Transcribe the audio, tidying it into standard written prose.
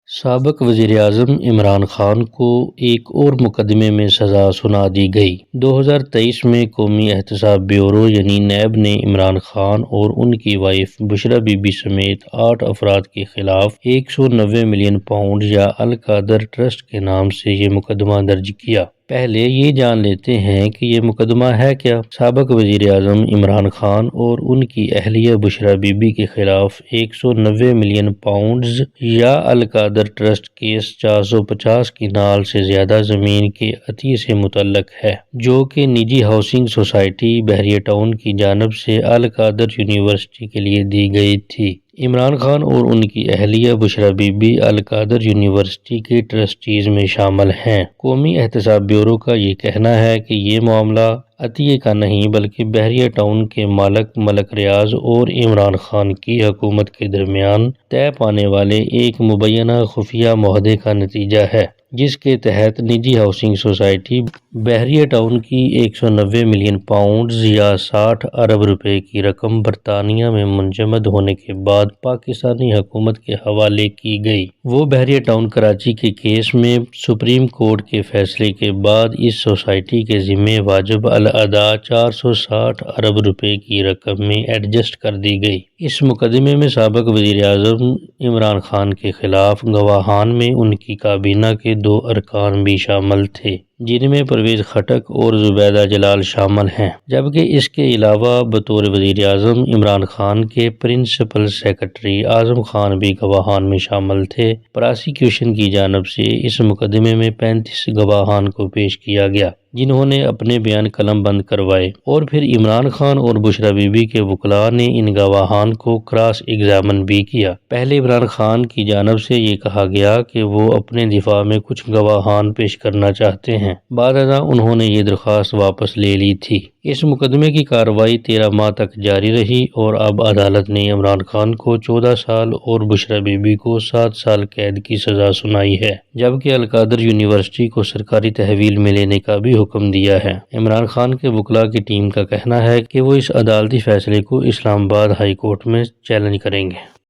سابق وزیراعظم عمران خان کو ایک اور مقدمے میں سزا سنا دی گئی۔ 2023 میں قومی احتساب بیورو یعنی نیب نے عمران خان اور ان کی وائف بشریٰ بی بی سمیت 8 افراد کے خلاف 190 ملین پاؤنڈ یا القادر ٹرسٹ کے نام سے یہ مقدمہ درج کیا۔ پہلے یہ جان لیتے ہیں کہ یہ مقدمہ ہے کیا۔ سابق وزیر اعظم عمران خان اور ان کی اہلیہ بشریٰ بی بی کے خلاف 190 ملین پاؤنڈز یا القادر ٹرسٹ کیس 450 کنال سے زیادہ زمین کے عطیے سے متعلق ہے، جو کہ نجی ہاؤسنگ سوسائٹی بحریہ ٹاؤن کی جانب سے القادر یونیورسٹی کے لیے دی گئی تھی۔ عمران خان اور ان کی اہلیہ بشریٰ بی بی القادر یونیورسٹی کے ٹرسٹیز میں شامل ہیں۔ قومی احتساب بیورو کا یہ کہنا ہے کہ یہ معاملہ عطیے کا نہیں بلکہ بحریہ ٹاؤن کے مالک ملک ریاض اور عمران خان کی حکومت کے درمیان طے پانے والے ایک مبینہ خفیہ معاہدے کا نتیجہ ہے، جس کے تحت نجی ہاؤسنگ سوسائٹی بحریہ ٹاؤن کی 190 ملین پاؤنڈز یا 60 ارب روپے کی رقم برطانیہ میں منجمد ہونے کے بعد پاکستانی حکومت کے حوالے کی گئی۔ وہ بحریہ ٹاؤن کراچی کے کیس میں سپریم کورٹ کے فیصلے کے بعد اس سوسائٹی کے ذمہ واجب الادا 460 ارب روپے کی رقم میں ایڈجسٹ کر دی گئی۔ اس مقدمے میں سابق وزیر اعظم عمران خان کے خلاف گواہان میں ان کی کابینہ کے 2 ارکان بھی شامل تھے، جن میں پرویز خٹک اور زبیدہ جلال شامل ہیں، جبکہ اس کے علاوہ بطور وزیر اعظم عمران خان کے پرنسپل سیکرٹری اعظم خان بھی گواہان میں شامل تھے۔ پراسیکیوشن کی جانب سے اس مقدمے میں 35 گواہان کو پیش کیا گیا، جنہوں نے اپنے بیان قلم بند کروائے، اور پھر عمران خان اور بشریٰ بی بی کے وکلاء نے ان گواہان کو کراس ایگزامن بھی کیا۔ پہلے عمران خان کی جانب سے یہ کہا گیا کہ وہ اپنے دفاع میں کچھ گواہان پیش کرنا چاہتے ہیں، بعد ازاں انہوں نے یہ درخواست واپس لے لی تھی۔ اس مقدمے کی کارروائی 13 ماہ تک جاری رہی اور اب عدالت نے عمران خان کو 14 سال اور بشریٰ بی بی کو 7 سال قید کی سزا سنائی ہے، جبکہ القادر یونیورسٹی کو سرکاری تحویل میں لینے کا بھی حکم دیا ہے۔ عمران خان کے وکلاء کی ٹیم کا کہنا ہے کہ وہ اس عدالتی فیصلے کو اسلام آباد ہائی کورٹ میں چیلنج کریں گے۔